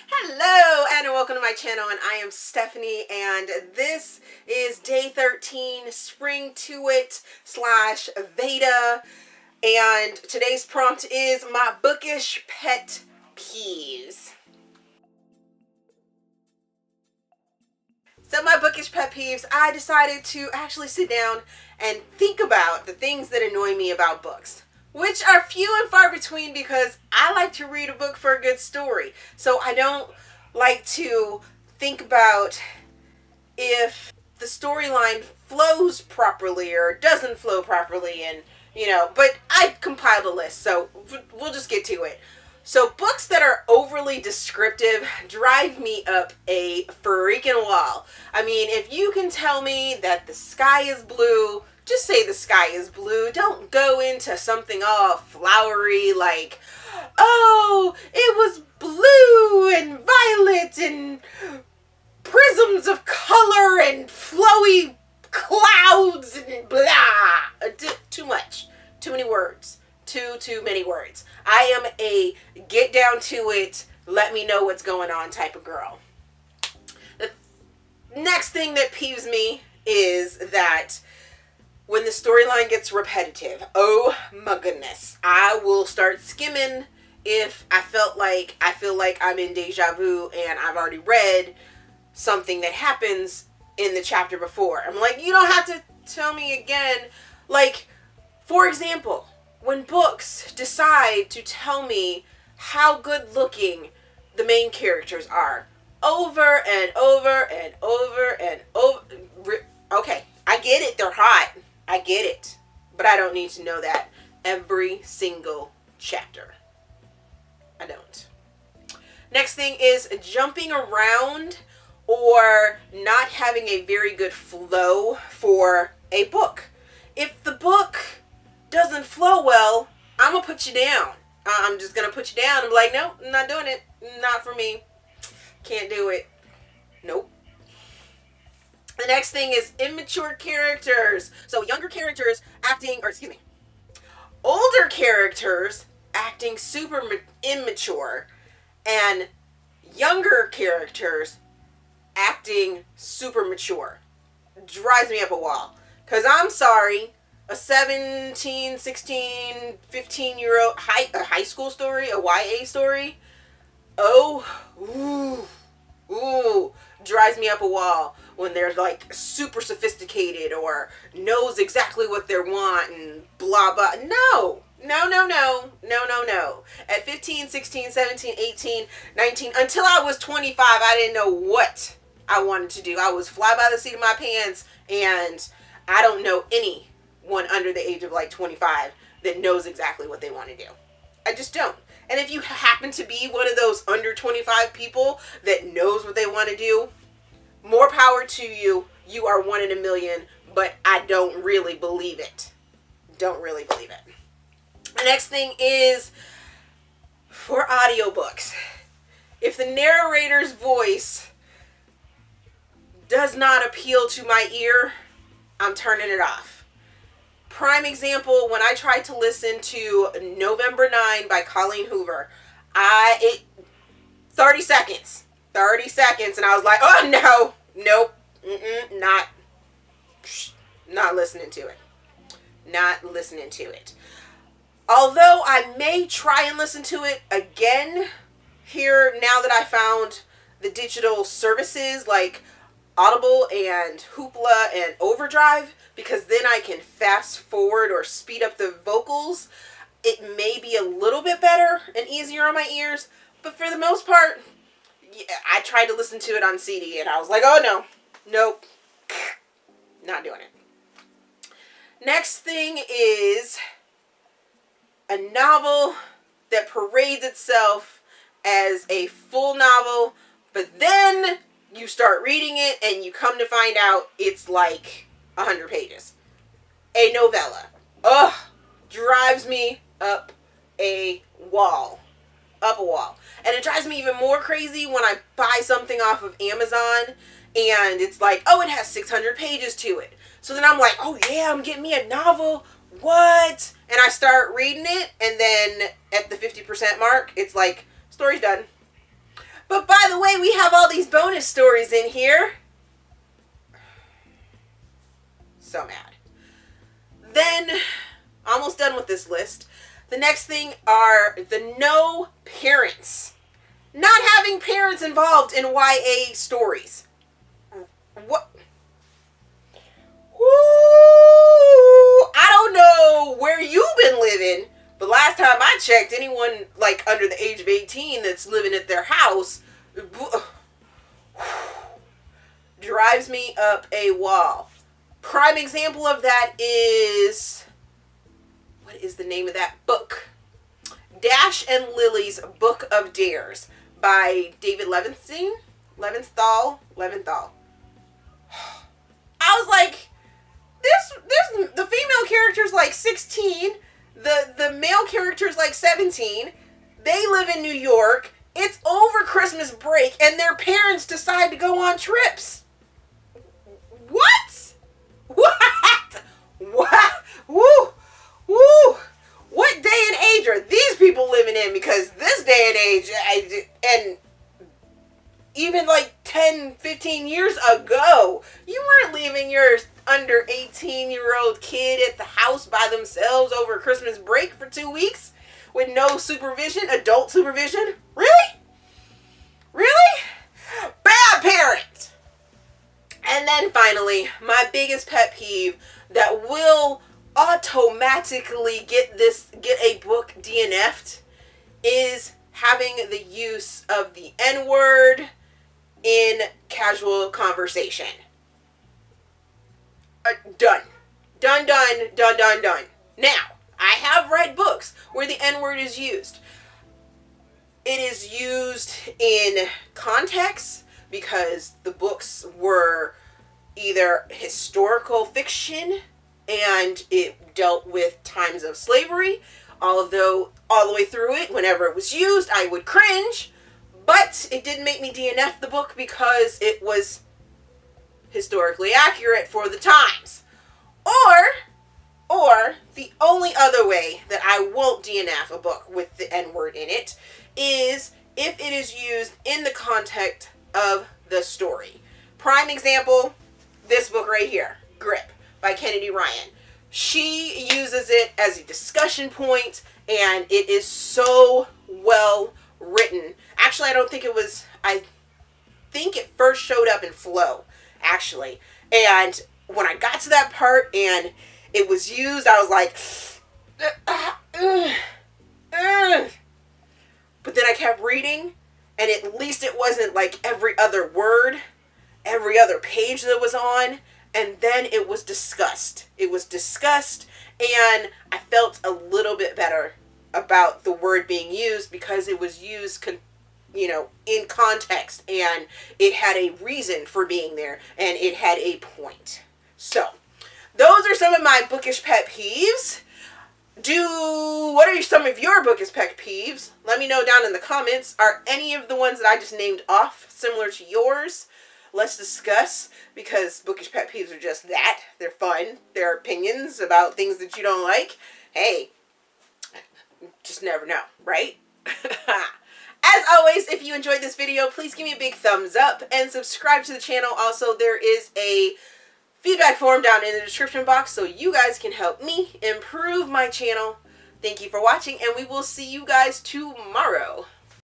Hello and welcome to my channel, and I am Stephanie, and this is day 13, Spring to It / VEDA, and today's prompt is my bookish pet peeves. So my bookish pet peeves, I decided to actually sit down and think about the things that annoy me about books, which are few and far between because I like to read a book for a good story. So I don't like to think about if the storyline flows properly or doesn't flow properly, and but I compiled a list, so we'll just get to it. So books that are overly descriptive drive me up a freaking wall. I mean, if you can tell me that the sky is blue, just say the sky is blue. Don't go into something all flowery like, oh, it was blue and violet and prisms of color and flowy clouds and blah. Too much. Too many words. Too many words. I am a get down to it, let me know what's going on type of girl. The next thing that peeves me is that when the storyline gets repetitive, oh my goodness, I will start skimming if I feel like I'm in deja vu and I've already read something that happens in the chapter before. I'm like, you don't have to tell me again. Like, for example, when books decide to tell me how good looking the main characters are over and over and over and over. Okay, I get it, they're hot. I get it. But I don't need to know that every single chapter. I don't. Next thing is jumping around or not having a very good flow for a book. If the book doesn't flow well, I'm going to put you down. I'm just going to put you down and be like, nope, I'm not doing it. Not for me. Can't do it. Nope. The next thing is immature characters. So younger characters older characters acting super immature, and younger characters acting super mature. Drives me up a wall. Because I'm sorry, a 17, 16, 15-year-old a high school story, a YA story, drives me up a wall when they're like super sophisticated or knows exactly what they want and blah blah. No. At 15, 16, 17, 18, 19, until I was 25, I didn't know what I wanted to do. I was fly by the seat of my pants, and I don't know anyone under the age of like 25 that knows exactly what they want to do. I just don't. And if you happen to be one of those under 25 people that knows what they want to do, more power to you. You are one in a million, but I don't really believe it. Don't really believe it. The next thing is for audiobooks. If the narrator's voice does not appeal to my ear, I'm turning it off. Prime example, when I tried to listen to November 9 by Colleen Hoover, 30 seconds, and I was like, oh no, nope, not listening to it. Although I may try and listen to it again here now that I found the digital services like Audible and Hoopla and Overdrive, because then I can fast forward or speed up the vocals. It may be a little bit better and easier on my ears, but for the most part, yeah, I tried to listen to it on CD and I was like, oh no, nope, not doing it. Next thing is a novel that parades itself as a full novel, but then you start reading it and you come to find out it's like 100 pages. A novella. Ugh, drives me up a wall. And it drives me even more crazy when I buy something off of Amazon and it's like, oh, it has 600 pages to it. So then I'm like, oh yeah, I'm getting me a novel. What? And I start reading it, and then at the 50% mark, it's like, story's done. But by way, we have all these bonus stories in here. So mad. Then, almost done with this list. The next thing are the no parents. Not having parents involved in YA stories. What? Woo! I don't know where you've been living, but last time I checked, anyone like under the age of 18 that's living at their house drives me up a wall. Prime example of that is, what is the name of that book? Dash and Lily's Book of Dares by David Leventhal. I was like, this the female character's like 16, the male character's like 17. They live in New York. It's over Christmas break, and their parents decide to go on trips. What? What? What? Woo! Woo! What day and age are these people living in? Because this day and age, and even like 10, 15 years ago, you weren't leaving your under 18-year-old kid at the house by themselves over Christmas break for 2 weeks with no supervision, adult supervision. Really? Really? Bad parent. And then finally, my biggest pet peeve that will automatically get a book DNF'd is having the use of the N-word in casual conversation. Done. Done. Now, I have read books where the N-word is used. It is used in context because the books were either historical fiction and it dealt with times of slavery. Although all the way through it, whenever it was used, I would cringe. But it didn't make me DNF the book because it was historically accurate for the times. Or the only other way that I won't DNF a book with the N-word in it is if it is used in the context of the story. Prime example, this book right here, Grip by Kennedy Ryan. She uses it as a discussion point, and it is so well written. Actually, I think it first showed up in Flow, actually. And when I got to that part and it was used, I was like, but then I kept reading, and at least it wasn't like every other word, every other page that was on. And then it was discussed. It was discussed, and I felt a little bit better about the word being used because it was used, in context, and it had a reason for being there, and it had a point. So, those are some of my bookish pet peeves. What are some of your bookish pet peeves? Let me know down in the comments. Are any of the ones that I just named off similar to yours? Let's discuss, because bookish pet peeves are just that. They're fun. They're opinions about things that you don't like. Hey, just never know, right? As always, if you enjoyed this video, please give me a big thumbs up and subscribe to the channel. Also, there is a feedback form down in the description box so you guys can help me improve my channel. Thank you for watching, and we will see you guys tomorrow.